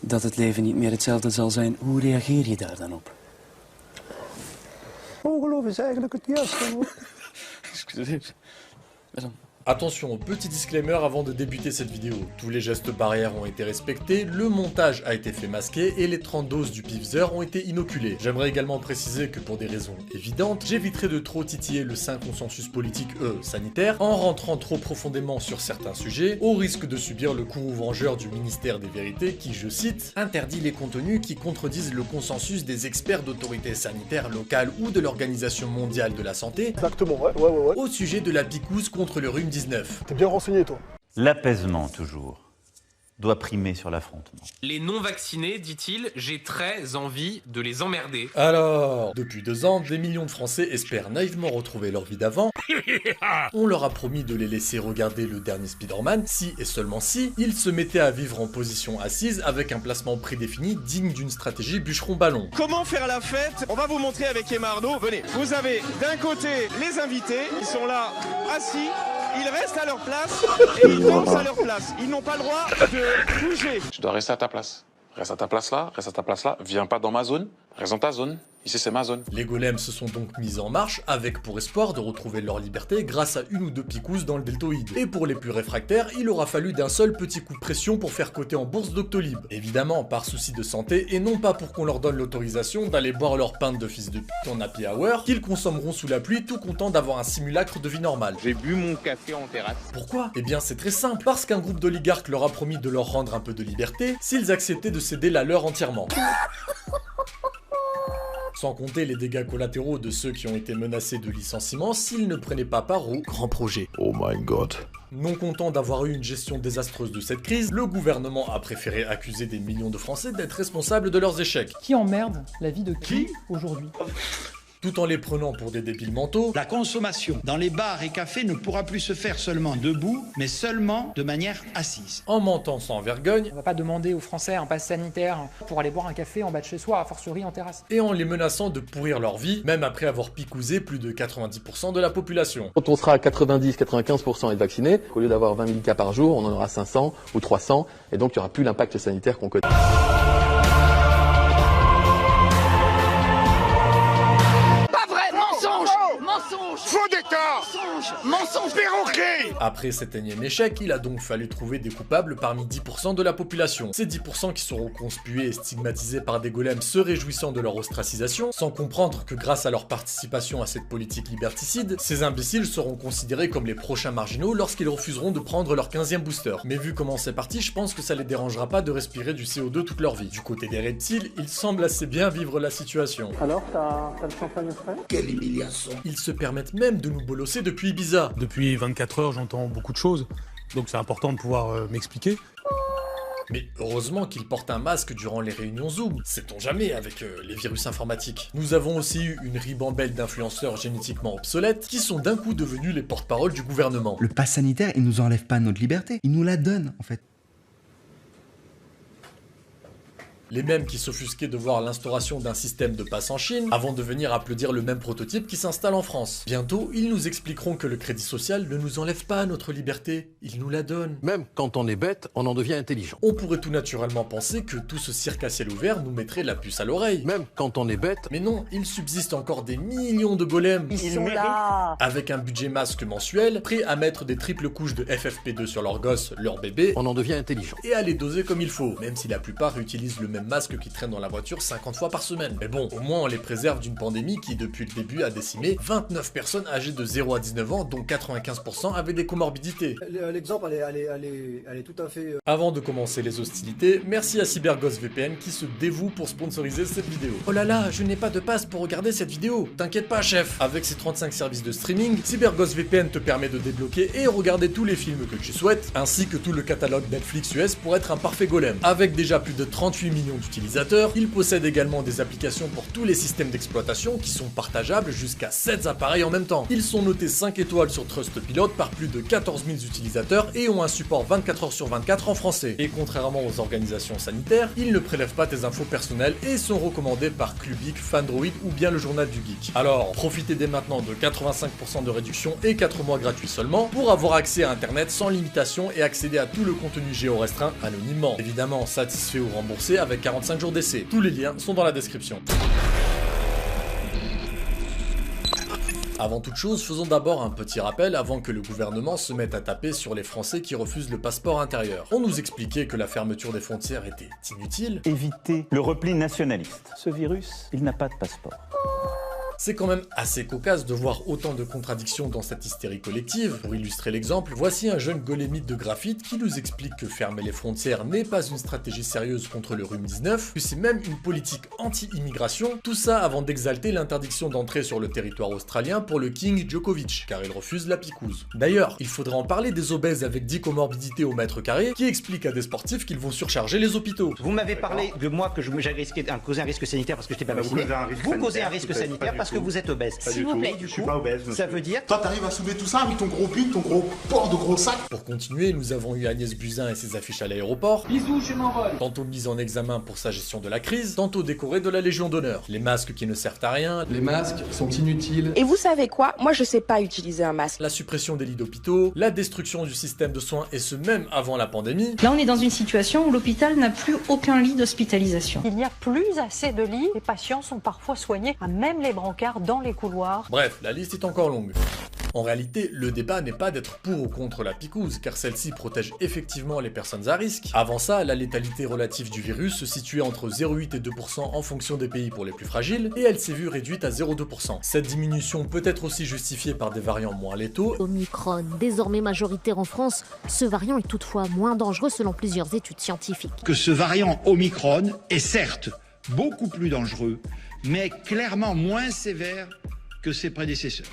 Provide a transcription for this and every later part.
dat het leven niet meer hetzelfde zal zijn, hoe reageer je daar dan op? Ongeloof is eigenlijk het juiste woord. Excuseer. Attention, petit disclaimer avant de débuter cette vidéo. Tous les gestes barrières ont été respectés, le montage a été fait masqué et les 30 doses du Pfizer ont été inoculées. J'aimerais également préciser que pour des raisons évidentes, j'éviterai de trop titiller le sain consensus politique sanitaire en rentrant trop profondément sur certains sujets, au risque de subir le courroux vengeur du ministère des Vérités qui, je cite, interdit les contenus qui contredisent le consensus des experts d'autorités sanitaires locales ou de l'Organisation mondiale de la santé. Exactement, ouais. Au sujet de la picouse contre le rhume 19. T'es bien renseigné, toi. L'apaisement, toujours, doit primer sur l'affrontement. Les non-vaccinés, dit-il, j'ai très envie de les emmerder. Alors, depuis 2 ans, des millions de Français espèrent naïvement retrouver leur vie d'avant. On leur a promis de les laisser regarder le dernier Spider-Man, si et seulement si, ils se mettaient à vivre en position assise avec un placement prédéfini digne d'une stratégie bûcheron-ballon. Comment faire la fête? On va vous montrer avec Emma Arnaud. Venez, vous avez d'un côté les invités, ils sont là assis. Ils restent à leur place et ils dansent à leur place. Ils n'ont pas le droit de bouger. Tu dois rester à ta place. Reste à ta place là, reste à ta place là. Viens pas dans ma zone, reste dans ta zone. Ici c'est ma zone. Les golems se sont donc mis en marche avec pour espoir de retrouver leur liberté grâce à 1 ou 2 picousses dans le deltoïde. Et pour les plus réfractaires, il aura fallu d'un seul petit coup de pression pour faire coter en bourse Doctolib. Évidemment par souci de santé et non pas pour qu'on leur donne l'autorisation d'aller boire leur pinte de fils de pute en happy hour, qu'ils consommeront sous la pluie tout contents d'avoir un simulacre de vie normale. J'ai bu mon café en terrasse. Pourquoi? Eh bien c'est très simple, parce qu'un groupe d'oligarques leur a promis de leur rendre un peu de liberté s'ils acceptaient de céder la leur entièrement. Sans compter les dégâts collatéraux de ceux qui ont été menacés de licenciement s'ils ne prenaient pas part au grand projet. Oh my god. Non content d'avoir eu une gestion désastreuse de cette crise, le gouvernement a préféré accuser des millions de Français d'être responsables de leurs échecs. Qui emmerde la vie de qui aujourd'hui? Tout en les prenant pour des débiles mentaux. La consommation dans les bars et cafés ne pourra plus se faire seulement debout, mais seulement de manière assise. En mentant sans vergogne. On va pas demander aux Français un pass sanitaire pour aller boire un café en bas de chez soi, a fortiori en terrasse. Et en les menaçant de pourrir leur vie, même après avoir picousé plus de 90% de la population. Quand on sera à 90-95% être vacciné, au lieu d'avoir 20 000 cas par jour, on en aura 500 ou 300, et donc il n'y aura plus l'impact sanitaire qu'on connaît. Faux d'état! Mensonge perroquet! Après cet énième échec, il a donc fallu trouver des coupables parmi 10% de la population. Ces 10% qui seront conspués et stigmatisés par des golems se réjouissant de leur ostracisation, sans comprendre que grâce à leur participation à cette politique liberticide, ces imbéciles seront considérés comme les prochains marginaux lorsqu'ils refuseront de prendre leur 15e booster. Mais vu comment c'est parti, je pense que ça les dérangera pas de respirer du CO2 toute leur vie. Du côté des reptiles, ils semblent assez bien vivre la situation. Alors, t'as le champagne frais? Quelle humiliation! Ils se permettent même de nous bolosser depuis Ibiza. Depuis 24 heures, j'entends beaucoup de choses, donc c'est important de pouvoir m'expliquer. Mais heureusement qu'ils portent un masque durant les réunions Zoom, sait-on jamais avec les virus informatiques. Nous avons aussi eu une ribambelle d'influenceurs génétiquement obsolètes qui sont d'un coup devenus les porte-parole du gouvernement. Le pass sanitaire, il nous enlève pas notre liberté, il nous la donne en fait. Les mêmes qui s'offusquaient de voir l'instauration d'un système de passe en Chine, avant de venir applaudir le même prototype qui s'installe en France. Bientôt, ils nous expliqueront que le crédit social ne nous enlève pas notre liberté, il nous la donne. Même quand on est bête, on en devient intelligent. On pourrait tout naturellement penser que tout ce cirque à ciel ouvert nous mettrait la puce à l'oreille. Même quand on est bête. Mais non, il subsiste encore des millions de golems. Ils sont là! Avec un budget masque mensuel, prêts à mettre des triples couches de FFP2 sur leurs gosses, leurs bébés. On en devient intelligent. Et à les doser comme il faut, même si la plupart utilisent le même masque qui traîne dans la voiture 50 fois par semaine. Mais bon, au moins on les préserve d'une pandémie qui depuis le début a décimé 29 personnes âgées de 0 à 19 ans, dont 95% avaient des comorbidités. L'exemple, elle est tout à fait... Avant de commencer les hostilités, merci à CyberGhost VPN qui se dévoue pour sponsoriser cette vidéo. Oh là là, je n'ai pas de passe pour regarder cette vidéo. T'inquiète pas chef. Avec ses 35 services de streaming, CyberGhost VPN te permet de débloquer et regarder tous les films que tu souhaites, ainsi que tout le catalogue Netflix US pour être un parfait golem. Avec déjà plus de 38 millions d'utilisateurs. Il possède également des applications pour tous les systèmes d'exploitation qui sont partageables jusqu'à 7 appareils en même temps. Ils sont notés 5 étoiles sur Trustpilot par plus de 14 000 utilisateurs et ont un support 24 h sur 24 en français. Et contrairement aux organisations sanitaires, ils ne prélèvent pas tes infos personnelles et sont recommandés par Clubic, Fandroid ou bien le journal du geek. Alors, profitez dès maintenant de 85% de réduction et 4 mois gratuits seulement pour avoir accès à internet sans limitation et accéder à tout le contenu géorestreint anonymement. Évidemment, satisfait ou remboursé avec 45 jours d'essai. Tous les liens sont dans la description. Avant toute chose, faisons d'abord un petit rappel avant que le gouvernement se mette à taper sur les Français qui refusent le passeport intérieur. On nous expliquait que la fermeture des frontières était inutile. Évitez le repli nationaliste. Ce virus, il n'a pas de passeport. C'est quand même assez cocasse de voir autant de contradictions dans cette hystérie collective. Pour illustrer l'exemple, voici un jeune golémite de graphite qui nous explique que fermer les frontières n'est pas une stratégie sérieuse contre le rhume-19, que c'est même une politique anti-immigration, tout ça avant d'exalter l'interdiction d'entrer sur le territoire australien pour le King Djokovic, car il refuse la picouse. D'ailleurs, il faudrait en parler des obèses avec 10 comorbidités au mètre carré, qui expliquent à des sportifs qu'ils vont surcharger les hôpitaux. Vous m'avez parlé de moi que j'avais causé un risque sanitaire parce que je n'étais pas vacciné. Vous causez un risque sanitaire parce que vous êtes obèse. S'il vous plaît, du coup, ça veut dire... Toi, t'arrives à soulever tout ça avec ton gros pute, ton gros porc de gros sac. Pour continuer, nous avons eu Agnès Buzyn et ses affiches à l'aéroport. Bisous, je m'envole. Tantôt mise en examen pour sa gestion de la crise, tantôt décorée de la Légion d'honneur. Les masques qui ne servent à rien. Les masques sont inutiles. Et vous savez quoi? Moi, je sais pas utiliser un masque. La suppression des lits d'hôpitaux, la destruction du système de soins et ce même avant la pandémie. Là, on est dans une situation où l'hôpital n'a plus aucun lit d'hospitalisation. Il n'y a plus assez de lits. Les patients sont parfois soignés à même les brancards dans les couloirs. Bref, la liste est encore longue. En réalité, le débat n'est pas d'être pour ou contre la picouse, car celle-ci protège effectivement les personnes à risque. Avant ça, la létalité relative du virus se situait entre 0,8 et 2% en fonction des pays pour les plus fragiles, et elle s'est vue réduite à 0,2%. Cette diminution peut être aussi justifiée par des variants moins létaux. Omicron, désormais majoritaire en France, ce variant est toutefois moins dangereux selon plusieurs études scientifiques. Que ce variant Omicron est certes beaucoup plus dangereux, mais clairement moins sévère que ses prédécesseurs.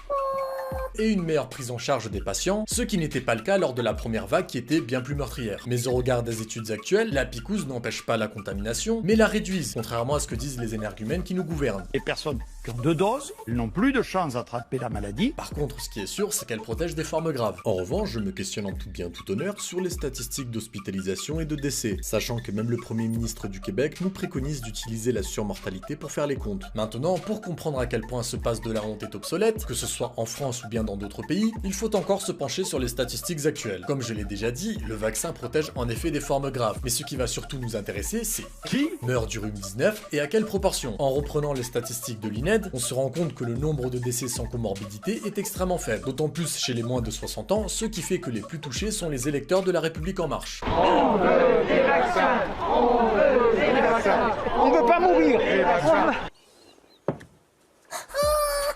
Et une meilleure prise en charge des patients, ce qui n'était pas le cas lors de la première vague qui était bien plus meurtrière. Mais au regard des études actuelles, la picouse n'empêche pas la contamination, mais la réduise, contrairement à ce que disent les énergumènes qui nous gouvernent. Les personnes qui ont 2 doses, elles n'ont plus de chance d'attraper la maladie. Par contre, ce qui est sûr, c'est qu'elle protège des formes graves. En revanche, je me questionne en tout bien tout honneur sur les statistiques d'hospitalisation et de décès, sachant que même le Premier ministre du Québec nous préconise d'utiliser la surmortalité pour faire les comptes. Maintenant, pour comprendre à quel point ce passe de la honte est obsolète, que ce soit en France ou bien dans d'autres pays, il faut encore se pencher sur les statistiques actuelles. Comme je l'ai déjà dit, le vaccin protège en effet des formes graves, mais ce qui va surtout nous intéresser, c'est qui meurt du rhume-19 et à quelle proportion. En reprenant les statistiques de l'INED, on se rend compte que le nombre de décès sans comorbidité est extrêmement faible, d'autant plus chez les moins de 60 ans, ce qui fait que les plus touchés sont les électeurs de La République En Marche. On veut des vaccins. On veut des vaccins. On veut pas mourir.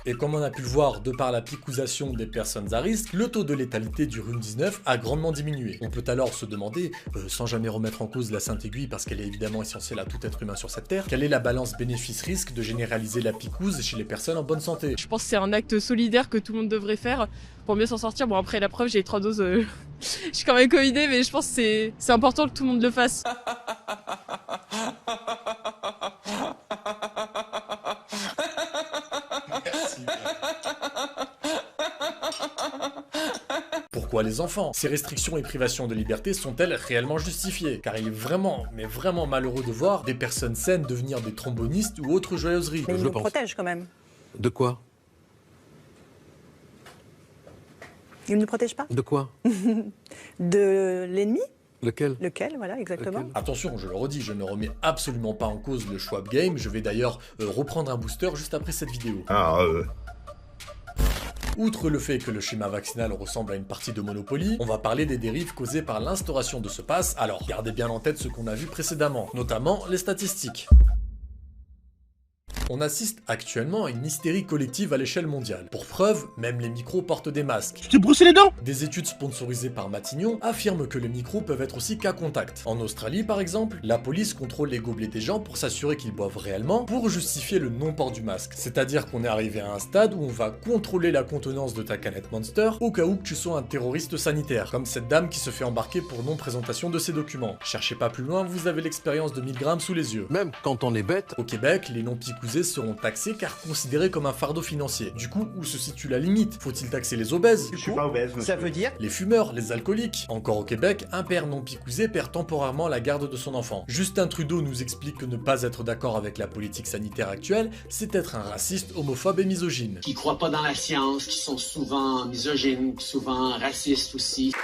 Et comme on a pu le voir de par la picousation des personnes à risque, le taux de létalité du rhume-19 a grandement diminué. On peut alors se demander, sans jamais remettre en cause la Sainte Aiguille parce qu'elle est évidemment essentielle à tout être humain sur cette terre, quelle est la balance bénéfice-risque de généraliser la picouse chez les personnes en bonne santé? Je pense que c'est un acte solidaire que tout le monde devrait faire pour mieux s'en sortir. Bon après la preuve, j'ai 3 doses, je suis quand même covidée, mais je pense que c'est important que tout le monde le fasse. Pourquoi les enfants? Ces restrictions et privations de liberté sont-elles réellement justifiées? Car il est vraiment, mais vraiment malheureux de voir des personnes saines devenir des trombonistes ou autres joyeuseries. Mais il nous protège quand même. De quoi? Il ne nous protège pas? De quoi? De l'ennemi? Lequel? Lequel, voilà, exactement. Lequel? Attention, je le redis, je ne remets absolument pas en cause le Schwab Game, je vais d'ailleurs reprendre un booster juste après cette vidéo. Outre le fait que le schéma vaccinal ressemble à une partie de Monopoly, on va parler des dérives causées par l'instauration de ce pass, alors gardez bien en tête ce qu'on a vu précédemment, notamment les statistiques. On assiste actuellement à une hystérie collective à l'échelle mondiale. Pour preuve, même les micros portent des masques. Tu t'es brossé les dents? Des études sponsorisées par Matignon affirment que les micros peuvent être aussi cas contact. En Australie par exemple, la police contrôle les gobelets des gens pour s'assurer qu'ils boivent réellement pour justifier le non-port du masque. C'est-à-dire qu'on est arrivé à un stade où on va contrôler la contenance de ta canette Monster au cas où que tu sois un terroriste sanitaire, comme cette dame qui se fait embarquer pour non-présentation de ses documents. Cherchez pas plus loin, vous avez l'expérience de 1000 grammes sous les yeux. Même quand on est bête. Au Québec, les non-picousés seront taxés car considérés comme un fardeau financier. Du coup, où se situe la limite? Faut-il taxer les obèses? Je suis pas obèse, monsieur. Ça veut dire les fumeurs, les alcooliques. Encore au Québec, un père non picousé perd temporairement la garde de son enfant. Justin Trudeau nous explique que ne pas être d'accord avec la politique sanitaire actuelle, c'est être un raciste, homophobe et misogyne. Qui croient pas dans la science, qui sont souvent misogynes, souvent racistes aussi.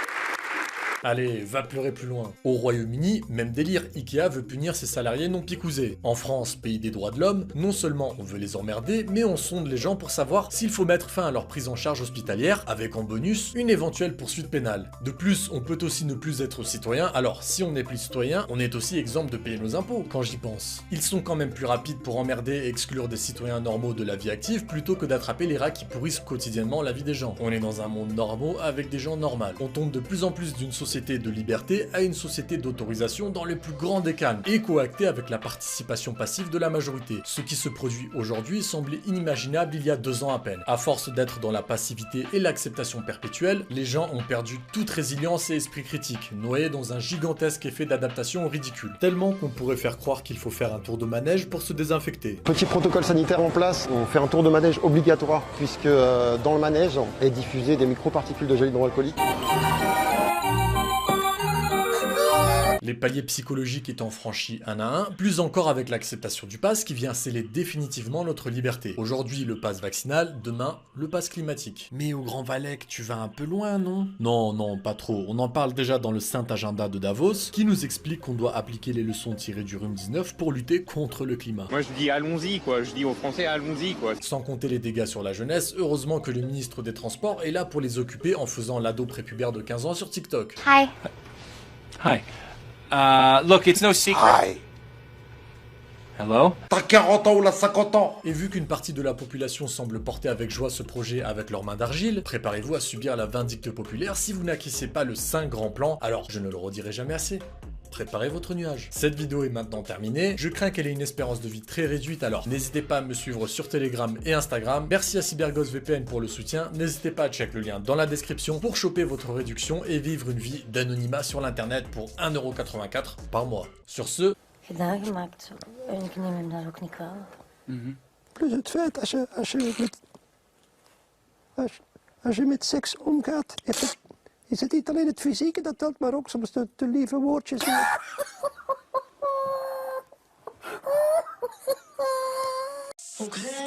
Allez, va pleurer plus loin. Au Royaume-Uni, même délire, Ikea veut punir ses salariés non picousés. En France, pays des droits de l'homme, non seulement on veut les emmerder, mais on sonde les gens pour savoir s'il faut mettre fin à leur prise en charge hospitalière, avec en bonus une éventuelle poursuite pénale. De plus, on peut aussi ne plus être citoyen, alors si on n'est plus citoyen, on est aussi exempt de payer nos impôts, quand j'y pense. Ils sont quand même plus rapides pour emmerder et exclure des citoyens normaux de la vie active plutôt que d'attraper les rats qui pourrissent quotidiennement la vie des gens. On est dans un monde normaux avec des gens normaux. On tombe de plus en plus d'une société de liberté à une société d'autorisation dans le plus grand des calmes, et coactée avec la participation passive de la majorité. Ce qui se produit aujourd'hui semblait inimaginable il y a 2 ans à peine. À force d'être dans la passivité et l'acceptation perpétuelle, les gens ont perdu toute résilience et esprit critique, noyés dans un gigantesque effet d'adaptation ridicule. Tellement qu'on pourrait faire croire qu'il faut faire un tour de manège pour se désinfecter. Petit protocole sanitaire en place, on fait un tour de manège obligatoire, puisque dans le manège est diffusé des microparticules de gel hydroalcoolique. Les paliers psychologiques étant franchis un à un, plus encore avec l'acceptation du pass qui vient sceller définitivement notre liberté. Aujourd'hui le pass vaccinal, demain le pass climatique. Mais au Grand Valec, tu vas un peu loin, non? Non, pas trop. On en parle déjà dans le Saint Agenda de Davos, qui nous explique qu'on doit appliquer les leçons tirées du rhume 19 pour lutter contre le climat. Moi je dis allons-y quoi, je dis aux Français allons-y quoi. Sans compter les dégâts sur la jeunesse, heureusement que le ministre des Transports est là pour les occuper en faisant l'ado prépubère de 15 ans sur TikTok. Hi. Hi. Look, it's no secret. Hello? T'as 40 ans ou là 50 ans? Et vu qu'une partie de la population semble porter avec joie ce projet avec leurs mains d'argile, préparez-vous à subir la vindicte populaire si vous n'acquiescez pas le 5 grand plan, alors je ne le redirai jamais assez. Préparez votre nuage. Cette vidéo est maintenant terminée, je crains qu'elle ait une espérance de vie très réduite, alors n'hésitez pas à me suivre sur Telegram et Instagram. Merci à CyberGhost VPN pour le soutien, n'hésitez pas à check le lien dans la description pour choper votre réduction et vivre une vie d'anonymat sur l'internet pour 1,84 € par mois. Sur ce... Plus het feit als je met seks omgaat, is het niet alleen het fysieke dat telt, maar ook soms de lieve woordjes. Okay.